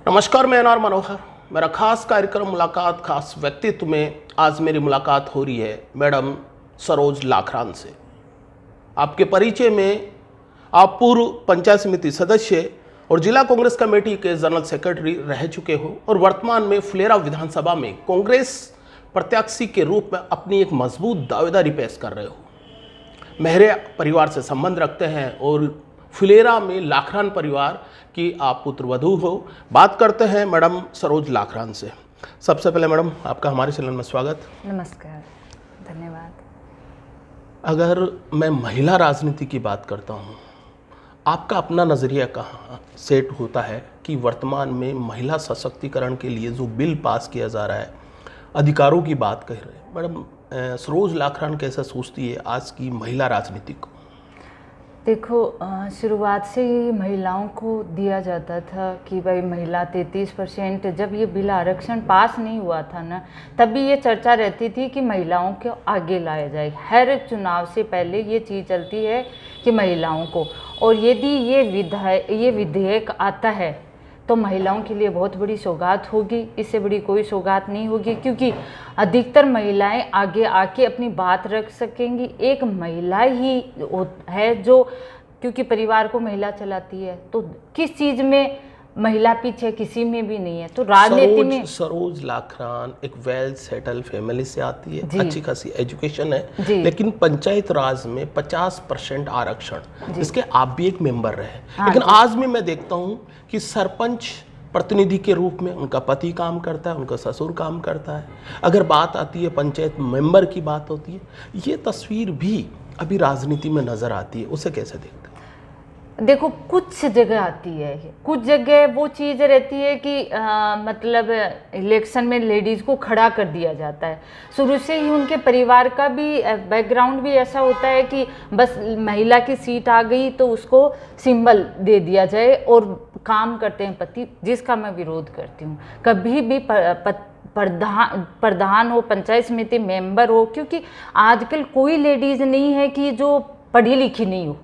नमस्कार, मैं एनआर मनोहर। मेरा खास कार्यक्रम मुलाकात खास व्यक्तित्व में आज मेरी मुलाकात हो रही है मैडम सरोज लाखरान से। आपके परिचय में आप पूर्व पंचायत समिति सदस्य और जिला कांग्रेस कमेटी के जनरल सेक्रेटरी रह चुके हो और वर्तमान में फुलेरा विधानसभा में कांग्रेस प्रत्याशी के रूप में अपनी एक मजबूत दावेदारी पेश कर रहे हो। मेहरे परिवार से संबंध रखते हैं और फुलेरा में लाखरान परिवार की आप पुत्रवधू हो। बात करते हैं मैडम सरोज लाखरान से। सबसे पहले मैडम आपका हमारे चैनल में स्वागत। नमस्कार, धन्यवाद। अगर मैं महिला राजनीति की बात करता हूँ, आपका अपना नज़रिया कहाँ सेट होता है कि वर्तमान में महिला सशक्तिकरण के लिए जो बिल पास किया जा रहा है, अधिकारों की बात कह रहे हैं, मैडम सरोज लाखरान कैसे सोचती है आज की महिला राजनीति को? देखो, शुरुआत से ही महिलाओं को दिया जाता था कि भाई महिला 33%, जब ये बिल आरक्षण पास नहीं हुआ था ना, तभी ये चर्चा रहती थी कि महिलाओं को आगे लाया जाए। हर चुनाव से पहले ये चीज़ चलती है कि महिलाओं को, और यदि ये विधेयक आता है तो महिलाओं के लिए बहुत बड़ी सौगात होगी। इससे बड़ी कोई सौगात नहीं होगी, क्योंकि अधिकतर महिलाएं आगे आके अपनी बात रख सकेंगी। एक महिला ही है जो, क्योंकि परिवार को महिला चलाती है, तो किस चीज़ में महिला पीछे किसी में भी नहीं है। तो राजनीति में सरोज लाखरान एक वेल सेटल फैमिली से आती है, अच्छी खासी एजुकेशन है, लेकिन पंचायत राज में 50% आरक्षण, जिसके आप भी एक मेंबर रहे। लेकिन आज में मैं देखता हूं कि सरपंच प्रतिनिधि के रूप में उनका पति काम करता है, उनका ससुर काम करता है। अगर बात आती है पंचायत मेंबर की बात होती है, ये तस्वीर भी अभी राजनीति में नजर आती है। उसे कैसे देखते हैं? देखो, कुछ जगह आती है, कुछ जगह वो चीज़ रहती है कि मतलब इलेक्शन में लेडीज़ को खड़ा कर दिया जाता है। शुरू से ही उनके परिवार का भी बैकग्राउंड भी ऐसा होता है कि बस महिला की सीट आ गई तो उसको सिंबल दे दिया जाए, और काम करते हैं पति, जिसका मैं विरोध करती हूँ। कभी भी प्रधान हो, पंचायत समिति मेंबर हो, क्योंकि आजकल कोई लेडीज़ नहीं है कि जो पढ़ी लिखी नहीं हो,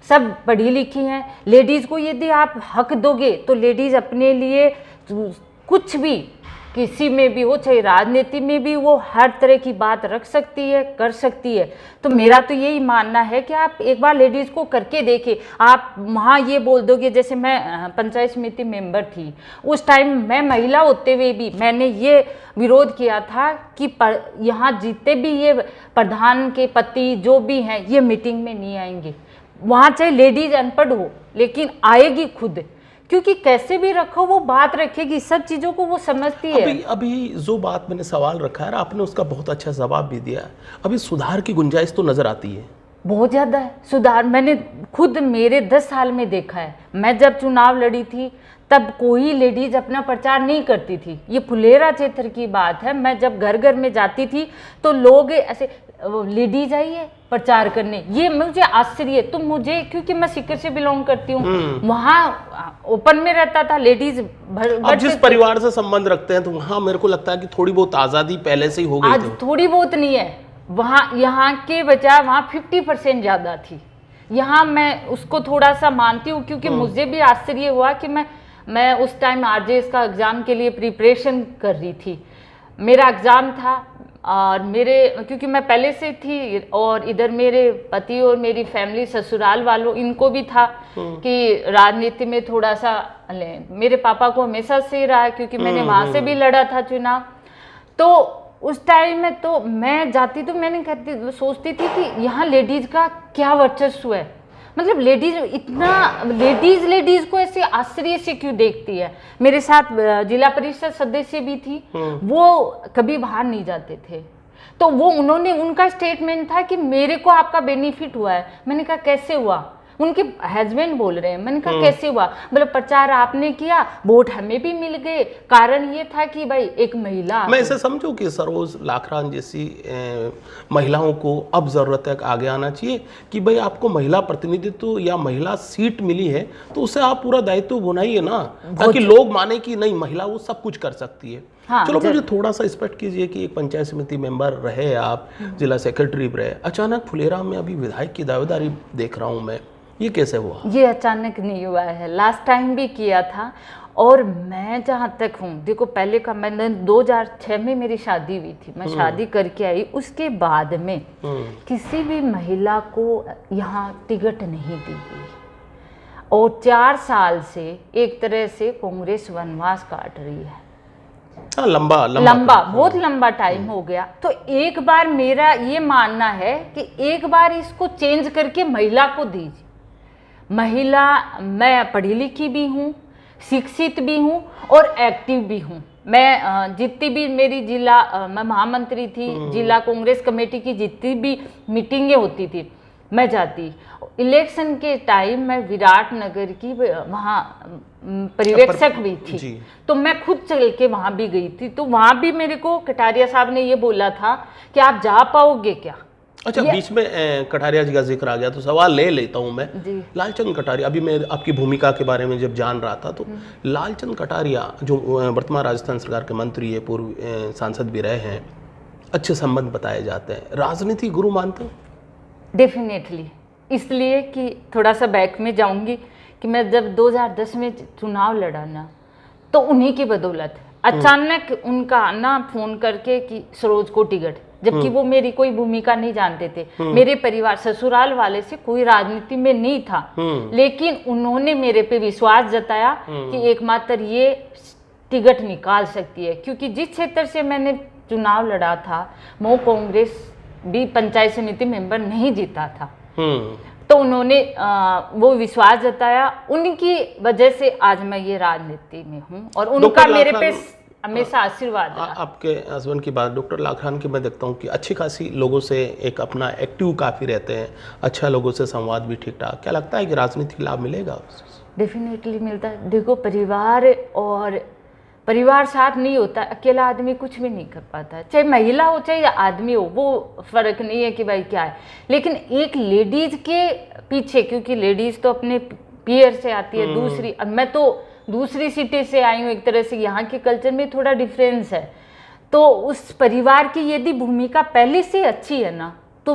सब पढ़ी लिखी हैं। लेडीज़ को यदि आप हक दोगे तो लेडीज़ अपने लिए कुछ भी, किसी में भी हो, चाहे राजनीति में भी, वो हर तरह की बात रख सकती है, कर सकती है। तो मेरा तो यही मानना है कि आप एक बार लेडीज़ को करके देखें। आप वहाँ ये बोल दोगे, जैसे मैं पंचायत समिति मेंबर थी, उस टाइम मैं महिला होते हुए भी मैंने ये विरोध किया था कि यहाँ जितने भी ये प्रधान के पति जो भी हैं, ये मीटिंग में नहीं आएंगे। वहाँ चाहे लेडीज अनपढ़ हो, लेकिन आएगी खुद, क्योंकि कैसे भी रखो वो बात रखेगी, सब चीज़ों को वो समझती है। अभी जो बात मैंने सवाल रखा है, आपने उसका बहुत अच्छा जवाब भी दिया। अभी सुधार की गुंजाइश तो नजर आती है, बहुत ज़्यादा है सुधार। मैंने खुद मेरे 10 साल में देखा है। मैं जब चुनाव लड़ी थी तब कोई लेडीज अपना प्रचार नहीं करती थी। ये फुलेरा क्षेत्र की बात है। मैं जब घर घर में जाती थी तो लोग ऐसे, लेडीज आई है प्रचार करने, ये मुझे आश्चर्य। तो मुझे, क्योंकि मैं सीकर से बिलोंग करती हूँ, वहाँ ओपन में रहता था, लेडीज अब जिस परिवार से संबंध रखते हैं तो वहाँ मेरे को लगता है कि थोड़ी बहुत आज़ादी पहले से ही हो गई। आज थोड़ी बहुत नहीं है, वहाँ यहाँ के बजाय वहाँ 50% ज़्यादा थी। यहाँ मैं उसको थोड़ा सा मानती हूँ, क्योंकि मुझे भी आश्चर्य हुआ कि मैं उस टाइम आरजेएस का एग्ज़ाम के लिए प्रिपरेशन कर रही थी। मेरा एग्ज़ाम था, और क्योंकि मैं पहले से थी, और इधर मेरे पति और मेरी फैमिली ससुराल वालों, इनको भी था कि राजनीति में थोड़ा सा मेरे पापा को हमेशा से रहा है, क्योंकि मैंने वहाँ से भी लड़ा था चुनाव। तो उस टाइम में तो मैं जाती, तो मैंने सोचती थी कि यहाँ लेडीज़ का क्या वर्चस्व है। मतलब लेडीज को ऐसे आश्चर्य से क्यों देखती है। मेरे साथ जिला परिषद सदस्य भी थी, वो कभी बाहर नहीं जाते थे, तो उनका स्टेटमेंट था कि मेरे को आपका बेनिफिट हुआ है। मैंने कहा कैसे हुआ? उनके हस्बैंड बोल रहे हैं। मैंने कहा कैसे हुआ? बोले प्रचार आपने किया, वोट हमें भी मिल गए, कारण ये था कि भाई एक महिला। मैं इसे समझूं कि सरोज लाखरान जैसी महिलाओं को अब जरूरत है आगे आना चाहिए कि भाई आपको महिला प्रतिनिधित्व या महिला सीट मिली है तो उसे आप पूरा दायित्व बनाइए ना, ताकि लोग माने कि नहीं, महिला वो सब कुछ कर सकती है। हाँ, चलो मुझे थोड़ा सा स्पष्ट कीजिए कि एक पंचायत समिति मेंबर रहे आप, जिला सेक्रेटरी रहे, अचानक फुलेरा में अभी विधायक की दावेदारी देख रहा हूँ मैं, ये कैसे हुआ? ये अचानक नहीं हुआ है, लास्ट टाइम भी किया था। और मैं जहाँ तक हूँ, देखो पहले का मैंने 2006 में मेरी शादी हुई थी, मैं शादी करके आई, उसके बाद में किसी भी महिला को यहाँ टिकट नहीं दी गई और 4 साल से एक तरह से कांग्रेस वनवास काट रही है। लंबा बहुत लंबा टाइम हो गया। तो एक बार मेरा ये मानना है कि एक बार इसको चेंज करके महिला को दीजिए। महिला, मैं पढ़ी लिखी भी हूँ, शिक्षित भी हूँ और एक्टिव भी हूँ। मैं जितनी भी मेरी जिला, मैं महामंत्री थी, जिला कांग्रेस कमेटी की जितनी भी मीटिंगें होती थी मैं जाती। इलेक्शन के टाइम मैं विराटनगर की वहाँ पर्यवेक्षक भी थी, तो मैं खुद चल के वहाँ भी गई थी। तो वहाँ भी मेरे को कटारिया साहब ने ये बोला था कि आप जा पाओगे क्या। अच्छा, बीच में कटारिया जी का जिक्र आ गया तो सवाल ले लेता हूं मैं। लालचंद कटारिया, अभी मैं आपकी भूमिका के बारे में जब जान रहा था तो लालचंद कटारिया जो वर्तमान राजस्थान सरकार के मंत्री है, पूर्व सांसद भी रहे हैं, अच्छे संबंध बताए जाते हैं, राजनीति गुरु मानते हो? डेफिनेटली, इसलिए कि थोड़ा सा बैक में जाऊंगी कि मैं जब 2010 में चुनाव लड़ा ना, तो उन्हीं की बदौलत अचानक उनका आना फोन करके कि सरोज को टिकट, जबकि वो मेरी कोई भूमिका नहीं जानते थे। मेरे परिवार ससुराल वाले से कोई राजनीति में नहीं था, लेकिन उन्होंने मेरे पे विश्वास जताया कि एकमात्र ये टिकट निकाल सकती है, क्योंकि जिस क्षेत्र से मैंने चुनाव लड़ा था वो कांग्रेस भी पंचायत समिति मेंबर नहीं जीता था। तो उन्होंने वो विश्वास जताया, उनकी वजह से आज मैं ये राजनीति में हूँ और उनका मेरे पे हमेशा आशीर्वाद रहा। आपके हस्बैंड की बात, डॉक्टर लाखरान की, मैं देखता हूँ कि अच्छी खासी लोगों से एक अपना एक्टिव काफ़ी रहते हैं, अच्छा लोगों से संवाद भी ठीक ठाक। क्या लगता है कि राजनीतिक लाभ मिलेगा? डेफिनेटली मिलता है। देखो, परिवार साथ नहीं होता, अकेला आदमी कुछ भी नहीं कर पाता, चाहे महिला हो चाहे आदमी हो, वो फर्क नहीं है कि भाई क्या है। लेकिन एक लेडीज के पीछे, क्योंकि लेडीज तो अपने पीयर से आती है, दूसरी, अब मैं तो दूसरी सिटी से आई हूँ, एक तरह से यहाँ के कल्चर में थोड़ा डिफरेंस है, तो उस परिवार की यदि भूमिका पहले से अच्छी है ना, तो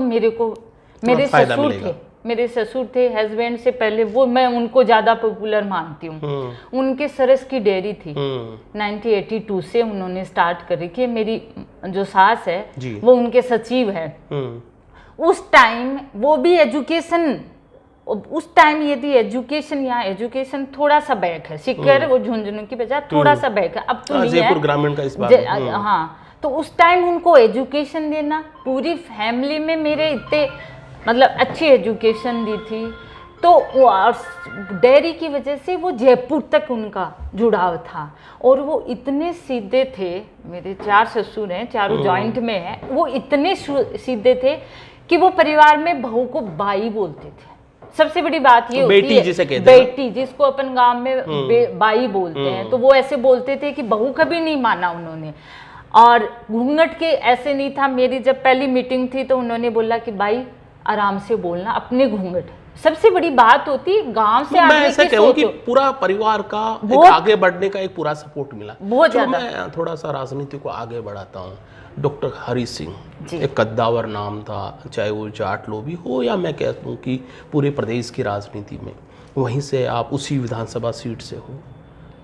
मेरे ससुर थे हस्बैंड से पहले, वो मैं उनको ज़्यादा पॉपुलर मानती हूँ। उनके सरस की डेयरी थी, 1982 से उन्होंने स्टार्ट कर रखी है। मेरी जो सास है वो उनके सचिव है। उस टाइम वो भी एजुकेशन, उस टाइम यदि एजुकेशन, यहाँ एजुकेशन थोड़ा सा बैक है, सिक्कर वो झुंझुनू की बजाय थोड़ा सा बैक है, अब तो नहीं है ग्रामीण का इस बात। हाँ, तो उस टाइम उनको एजुकेशन देना, पूरी फैमिली में मेरे इतने मतलब अच्छी एजुकेशन दी थी। तो डेयरी की वजह से वो जयपुर तक उनका जुड़ाव था और वो इतने सीधे थे। मेरे 4 ससुर हैं, चारों जॉइंट में हैं, वो इतने सीधे थे कि वो परिवार में बहू को बाई बोलते थे। सबसे बड़ी बात ये होती है, जिसे कहते हैं बेटी, जिसको अपन गांव में बाई बोलते हैं, तो वो ऐसे बोलते थे कि बहू कभी नहीं माना उन्होंने। और घूंघट के ऐसे नहीं था। मेरी जब पहली मीटिंग थी तो उन्होंने बोला कि बाई आराम से बोलना, अपने घूंघट सबसे बड़ी बात होती है। गांव से मैं ऐसा कहूँ कि पूरा परिवार का एक आगे बढ़ने का एक पूरा सपोर्ट मिला बहुत ज्यादा। मैं थोड़ा सा राजनीति को आगे बढ़ाता हूँ। डॉक्टर हरि सिंह, एक कद्दावर नाम था, चाहे वो जाट लोभी हो या मैं कहता हूँ कि पूरे प्रदेश की राजनीति में, वहीं से आप उसी विधानसभा सीट से हो।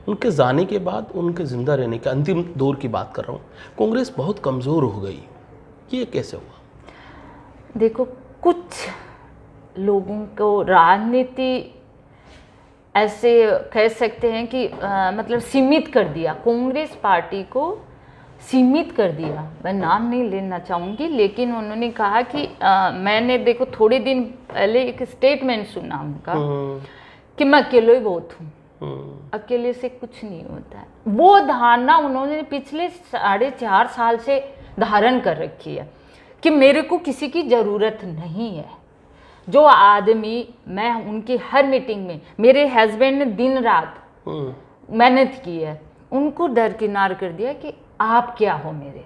उनके जाने के बाद, उनके जिंदा रहने के अंतिम दौर की बात कर रहा हूँ, कांग्रेस बहुत कमज़ोर हो गई। ये कैसे हुआ? देखो, कुछ लोगों को राजनीति ऐसे कह सकते हैं कि मतलब सीमित कर दिया, कांग्रेस पार्टी को सीमित कर दिया। मैं नाम नहीं लेना चाहूँगी, लेकिन उन्होंने कहा कि मैंने देखो थोड़े दिन पहले एक स्टेटमेंट सुना उनका कि मैं अकेले ही बहुत हूँ, अकेले से कुछ नहीं होता है। वो धारणा उन्होंने पिछले 4.5 साल से धारण कर रखी है कि मेरे को किसी की ज़रूरत नहीं है। जो आदमी, मैं उनकी हर मीटिंग में, मेरे हस्बैंड ने दिन रात मेहनत की है, उनको दरकिनार कर दिया कि आप क्या हो मेरे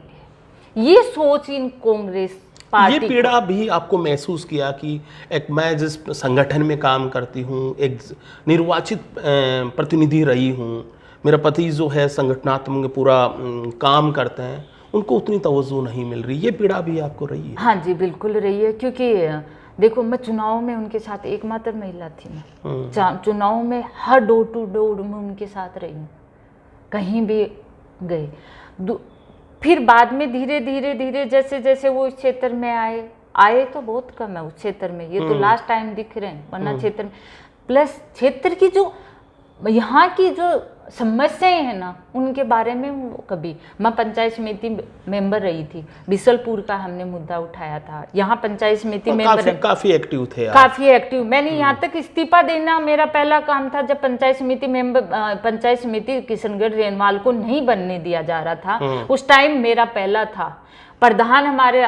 लिए। ये सोच इन कांग्रेस पार्टी, ये पीड़ा भी आपको महसूस किया कि एक मैं जिस संगठन में काम करती हूँ, एक निर्वाचित प्रतिनिधि रही हूँ, मेरा पति जो है संगठनात्मक पूरा काम करते हैं, उनको उतनी तवज्जो नहीं मिल रही, ये पीड़ा भी आपको रही है? हाँ जी, बिल्कुल रही है। क्योंकि देखो, मैं चुनाव में उनके साथ एकमात्र महिला थी। मैं चुनाव में हर डोर टू डोर में उनके साथ रही हूँ। कहीं भी गए। फिर बाद में धीरे धीरे धीरे जैसे जैसे वो इस क्षेत्र में आए तो बहुत कम है उस क्षेत्र में, ये तो लास्ट टाइम दिख रहे हैं, वरना क्षेत्र में प्लस क्षेत्र की जो यहाँ की जो समस्याएं हैं ना उनके बारे में वो कभी, मैं पंचायत समिति मेंबर रही थी, बिसलपुर का हमने मुद्दा उठाया था, यहाँ पंचायत समिति मेंबर काफी एक्टिव थे आप। काफी एक्टिव, मैंने यहाँ तक इस्तीफा देना मेरा पहला काम था जब पंचायत समिति किशनगढ़ रेनवाल को नहीं बनने दिया जा रहा था, उस टाइम मेरा पहला था। प्रधान हमारे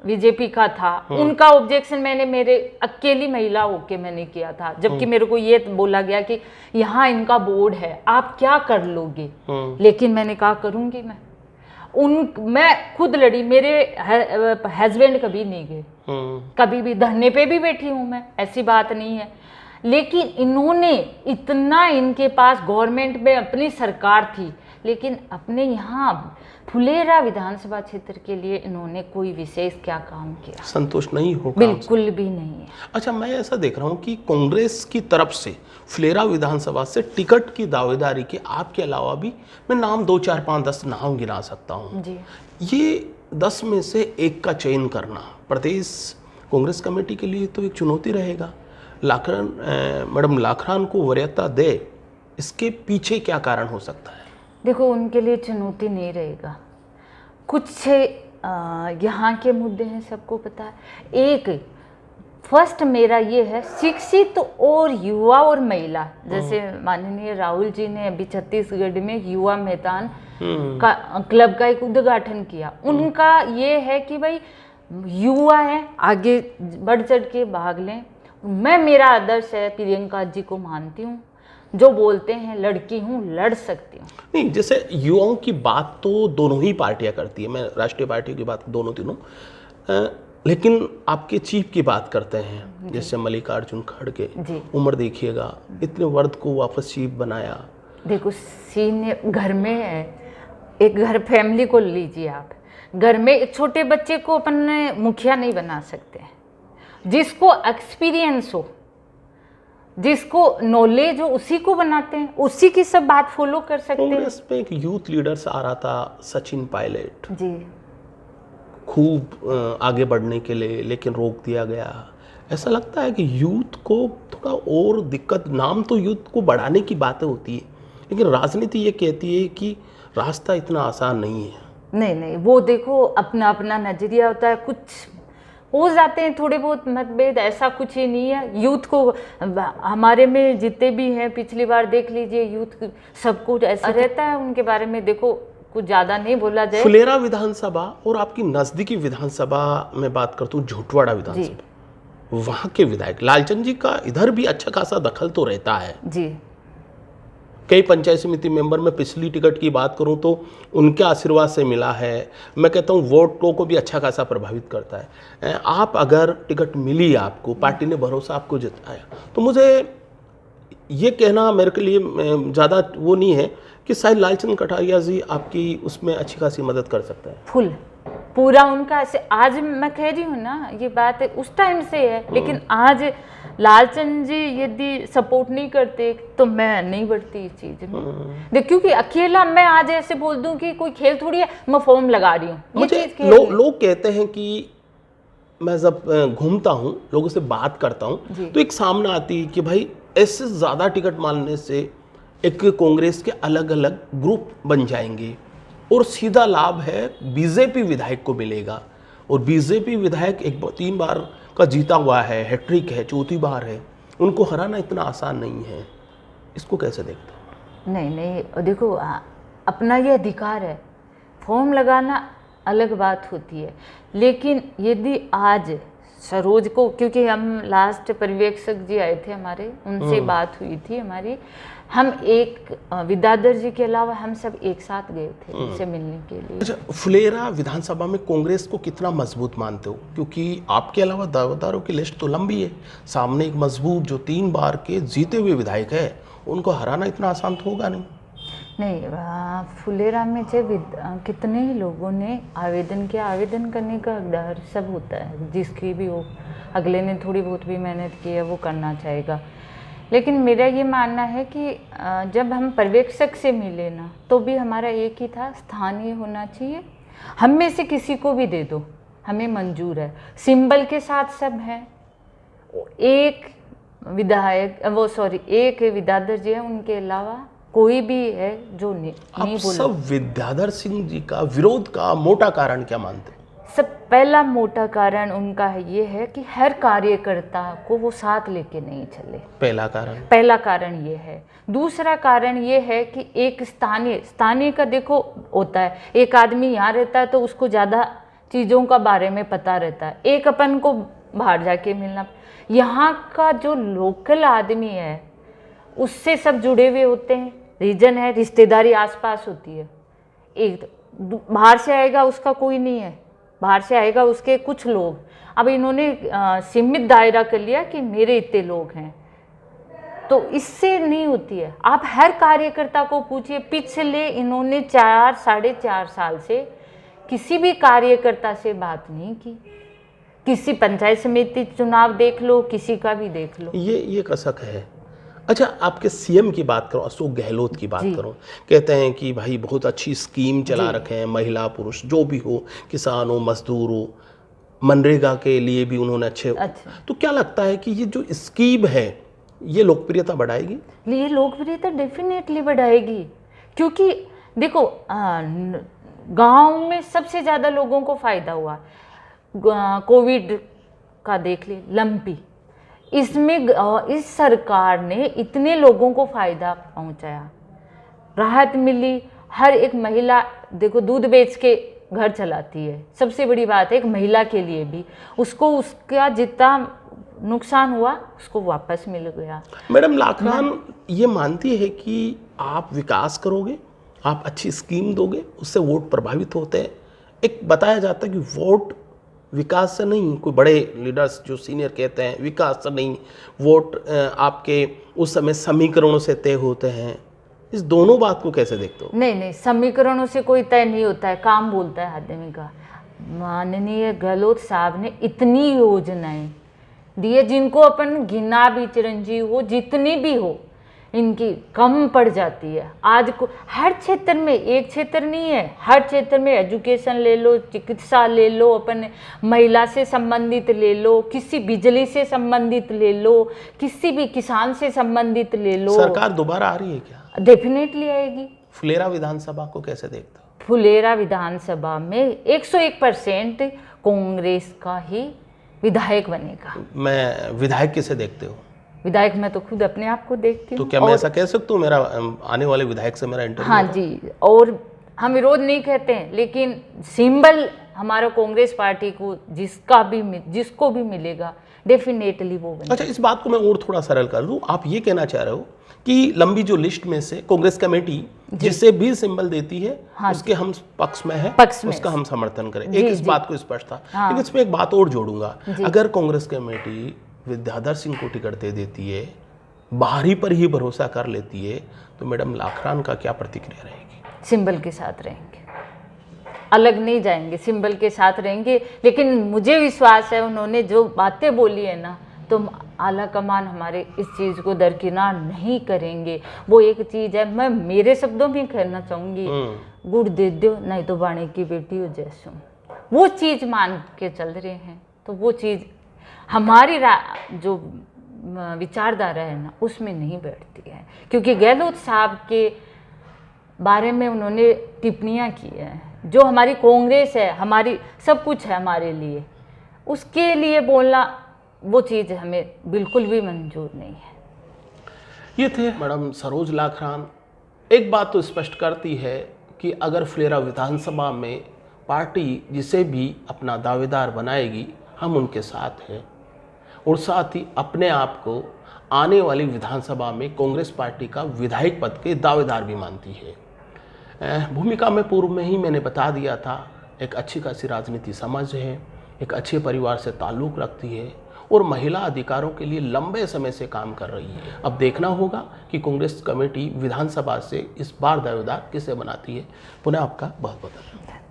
बीजेपी का था, उनका ऑब्जेक्शन मैंने मेरे अकेली महिला होके मैंने किया था, जबकि मेरे को ये बोला गया कि यहाँ इनका बोर्ड है आप क्या कर लोगे, लेकिन मैंने कहा करूंगी मैं खुद लड़ी, मेरे हस्बैंड कभी नहीं गए, कभी भी धरने पे भी बैठी हूँ मैं, ऐसी बात नहीं है, लेकिन इन्होंने इतना, इनके पास गवर्नमेंट में अपनी सरकार थी, लेकिन अपने यहाँ फुलेरा विधानसभा क्षेत्र के लिए इन्होंने कोई विशेष क्या काम किया? संतुष्ट नहीं हो? बिल्कुल भी नहीं है। अच्छा, मैं ऐसा देख रहा हूँ कि कांग्रेस की तरफ से फुलेरा विधानसभा से टिकट की दावेदारी के आपके अलावा भी मैं नाम 2, 4, 5, 10 नाम गिना सकता हूँ जी। ये 10 में से एक का चयन करना प्रदेश कांग्रेस कमेटी के लिए तो एक चुनौती रहेगा। मैडम लाखरान को वरीयता दे, इसके पीछे क्या कारण हो सकता है? देखो, उनके लिए चुनौती नहीं रहेगा, कुछ यहाँ के मुद्दे हैं, सबको पता है। एक फर्स्ट मेरा ये है, शिक्षित और युवा और महिला, जैसे माननीय राहुल जी ने अभी छत्तीसगढ़ में युवा मैदान का क्लब का एक उद्घाटन किया, उनका ये है कि भाई युवा है, आगे बढ़ चढ़ के भाग लें। मेरा आदर्श है, प्रियंका जी को मानती हूँ, जो बोलते हैं लड़की हूँ, लड़ सकती हूँ। नहीं, जैसे युवाओं की बात तो दोनों ही पार्टियां करती है, मैं राष्ट्रीय पार्टियों की बात दोनों तीनों, लेकिन आपके चीफ की बात करते हैं, जैसे मल्लिकार्जुन खड़गे, उम्र देखिएगा, इतने वर्द को वापस चीफ बनाया। देखो, सीनियर घर में है, एक घर फैमिली को लीजिए आप, घर में एक छोटे बच्चे को अपने मुखिया नहीं बना सकते, जिसको एक्सपीरियंस हो, जिसको नॉलेज हो, उसी को बनाते हैं, उसी की सब बात फॉलो कर सकते हैं। कांग्रेस में एक यूथ लीडर्स आ रहा था, सचिन पायलट जी, खूब आगे बढ़ने के लिए, लेकिन रोक दिया गया। ऐसा लगता है कि यूथ को थोड़ा और दिक्कत, नाम तो यूथ को बढ़ाने की बातें होती है, लेकिन राजनीति ये कहती है कि रास्ता इतना आसान नहीं है। नहीं, वो देखो अपना अपना नजरिया होता है, कुछ हो जाते हैं थोड़े बहुत मतभेद, ऐसा कुछ ही नहीं है। यूथ को हमारे में जितने भी हैं, पिछली बार देख लीजिए, यूथ सब कुछ ऐसा रहता है, उनके बारे में देखो कुछ ज़्यादा नहीं बोला जाए। फुलेरा विधानसभा और आपकी नज़दीकी विधानसभा में बात करता हूँ, झोटवाड़ा विधानसभा, वहाँ के विधायक लालचंद जी का इधर भी अच्छा खासा दखल तो रहता है जी। कई पंचायत समिति मेंबर में पिछली टिकट की बात करूं तो उनके आशीर्वाद से मिला है। मैं कहता हूं वोटों को भी अच्छा खासा प्रभावित करता है। आप अगर टिकट मिली, आपको पार्टी ने भरोसा आपको जताया, तो मुझे ये कहना मेरे के लिए ज़्यादा वो नहीं है कि शायद लालचंद कटारिया जी आपकी उसमें अच्छी खासी मदद कर सकता है। फुल पूरा उनका ऐसे, आज मैं कह रही हूँ ना, ये बात है उस टाइम से है, लेकिन आज लालचंद जी यदि सपोर्ट नहीं करते तो मैं नहीं बढ़ती इस चीज में। देख, क्योंकि अकेला मैं आज ऐसे बोल दूं कि कोई खेल थोड़ी है, मैं फॉर्म लगा रही हूँ। मुझे लोग कहते हैं कि मैं जब घूमता हूँ, लोगों से बात करता हूँ, तो एक सामने आती है कि भाई ऐसे ज़्यादा टिकट मानने से एक कांग्रेस के अलग अलग ग्रुप बन जाएंगे और सीधा लाभ है बीजेपी विधायक को मिलेगा। और बीजेपी विधायक 3 बार का जीता हुआ है, हैट्रिक है, 4थी बार है, उनको हराना इतना आसान नहीं है। इसको कैसे देखते हैं? नहीं, देखो अपना ये अधिकार है, फॉर्म लगाना अलग बात होती है, लेकिन यदि आज सरोज को, क्योंकि हम लास्ट पर्यवेक्षक जी आए थे हमारे, उनसे बात हुई थी हमारी, हम एक विद्याधर जी के अलावा हम सब एक साथ गए थे उनसे मिलने के लिए। अच्छा, फुलेरा विधानसभा में कांग्रेस को कितना मजबूत मानते हो? क्योंकि आपके अलावा दावेदारों की लिस्ट तो लंबी है, सामने एक मजबूत जो 3 बार के जीते हुए विधायक है, उनको हराना इतना आसान तो होगा नहीं। फुलेरा में कितने ही लोगों ने आवेदन किया, आवेदन करने का हकदार सब होता है, जिसकी भी हो, अगले ने थोड़ी बहुत भी मेहनत की है वो करना चाहेगा, लेकिन मेरा ये मानना है कि जब हम पर्यवेक्षक से मिले ना, तो भी हमारा एक ही था, स्थानीय होना चाहिए, हम में से किसी को भी दे दो हमें मंजूर है, सिंबल के साथ सब हैं। एक विधायक एक विद्याधर जी है, उनके अलावा कोई भी है जो नहीं बोला। सब विद्याधर सिंह जी का विरोध का मोटा कारण क्या मानते हैं? सब पहला मोटा कारण उनका ये है कि हर कार्यकर्ता को वो साथ लेके नहीं चले। पहला कारण ये है। दूसरा कारण ये है कि एक स्थानीय का देखो होता है, एक आदमी यहाँ रहता है तो उसको ज़्यादा चीज़ों का बारे में पता रहता है, एक अपन को बाहर जाके मिलना। यहाँ का जो लोकल आदमी है उससे सब जुड़े हुए होते हैं, रीजन है, रिश्तेदारी आसपास होती है। एक बाहर से आएगा उसका कोई नहीं है, बाहर से आएगा उसके कुछ लोग। अब इन्होंने सीमित दायरा कर लिया कि मेरे इतने लोग हैं, तो इससे नहीं होती है। आप हर कार्यकर्ता को पूछिए, पिछले इन्होंने 4-4.5 साल से किसी भी कार्यकर्ता से बात नहीं की। किसी पंचायत समिति चुनाव देख लो, किसी का भी देख लो। ये कसक है। अच्छा, आपके सीएम की बात करो, अशोक गहलोत की बात करो, कहते हैं कि भाई बहुत अच्छी स्कीम चला रखे हैं, महिला पुरुष जो भी हो, किसान हो, मजदूर हो, मनरेगा के लिए भी उन्होंने अच्छे। तो क्या लगता है कि ये जो स्कीम है ये लोकप्रियता बढ़ाएगी? ये लोकप्रियता डेफिनेटली बढ़ाएगी, क्योंकि देखो गांव में सबसे ज़्यादा लोगों को फ़ायदा हुआ। कोविड का देख ले, लंपी, इसमें इस सरकार ने इतने लोगों को फ़ायदा पहुंचाया, राहत मिली। हर एक महिला देखो दूध बेच के घर चलाती है, सबसे बड़ी बात है एक महिला के लिए भी, उसको उसका जितना नुकसान हुआ उसको वापस मिल गया। मैडम लाखरान ये मानती है कि आप विकास करोगे, आप अच्छी स्कीम दोगे, उससे वोट प्रभावित होते हैं। एक बताया जाता है कि वोट विकास से नहीं, कोई बड़े लीडर्स जो सीनियर कहते हैं विकास से नहीं, वोट आपके उस समय समीकरणों से तय होते हैं। इस दोनों बात को कैसे देखते हो? नहीं, समीकरणों से कोई तय नहीं होता है, काम बोलता है आदमी का। माननीय गहलोत साहब ने इतनी योजनाएं दी है जिनको अपन गिना भी, चिरंजीव हो जितनी भी हो, इनकी कम पड़ जाती है। आज को हर क्षेत्र में, एक क्षेत्र नहीं है, हर क्षेत्र में एजुकेशन ले लो, चिकित्सा ले लो, अपन महिला से संबंधित ले लो, किसी बिजली से संबंधित ले लो, किसी भी किसान से संबंधित ले लो। सरकार दोबारा आ रही है क्या? डेफिनेटली आएगी। फुलेरा विधानसभा को कैसे देखते हो? फुलेरा विधानसभा में 101% कांग्रेस का ही विधायक बनेगा। मैं विधायक किसे देखते हो? विधायक मैं तो खुद अपने आप को देखती हूँ। तो क्या मैं ऐसा कह सकता हूँ मेरा आने वाले विधायक से मेरा इंटरव्यू? हाँ जी, और हम विरोध नहीं कहते हैं, लेकिन सिंबल हमारा कांग्रेस पार्टी को जिसको भी मिलेगा डेफिनेटली वो बनेगा। अच्छा, इस बात को मैं और थोड़ा सरल कर दूं। आप ये कहना चाह रहे हो कि लंबी जो लिस्ट में से कांग्रेस कमेटी जिसे भी सिंबल देती है, हाँ, उसके हम पक्ष में है, उसका हम समर्थन करें। एक इस बात को स्पष्ट था। हाँ, लेकिन इसमें एक बात और जोड़ूंगा, अगर कांग्रेस कमेटी विद्याधर सिंह को टिकट दे देती है, बाहरी पर ही भरोसा कर लेती है, तो मैडम लाखरान का क्या प्रतिक्रिया रहेगी? सिंबल के साथ रहेंगे, अलग नहीं जाएंगे, सिंबल के साथ रहेंगे। लेकिन मुझे विश्वास है उन्होंने जो बातें बोली है ना, तो आला कमान हमारे इस चीज़ को दरकिनार नहीं करेंगे। वो एक चीज़ है, मैं मेरे शब्दों में कहना चाहूँगी, गुड़ दे दो नहीं तो बाणे की बेटी हो जैसो, वो चीज़ मान के चल रहे हैं। तो वो चीज़ हमारी जो विचारधारा है ना, उसमें नहीं बैठती है, क्योंकि गहलोत साहब के बारे में उन्होंने टिप्पणियाँ की हैं। जो हमारी कांग्रेस है, हमारी सब कुछ है हमारे लिए, उसके लिए बोलना वो चीज़ हमें बिल्कुल भी मंजूर नहीं है। ये थे मैडम सरोज लाखरान। एक बात तो स्पष्ट करती है कि अगर फुलेरा विधानसभा में पार्टी जिसे भी अपना दावेदार बनाएगी, हम उनके साथ हैं, और साथ ही अपने आप को आने वाली विधानसभा में कांग्रेस पार्टी का विधायक पद के दावेदार भी मानती है। भूमिका में पूर्व में ही मैंने बता दिया था, एक अच्छी खासी राजनीति समझ है, एक अच्छे परिवार से ताल्लुक़ रखती है और महिला अधिकारों के लिए लंबे समय से काम कर रही है। अब देखना होगा कि कांग्रेस कमेटी विधानसभा से इस बार दावेदार किसे बनाती है। पुनः आपका बहुत बहुत धन्यवाद।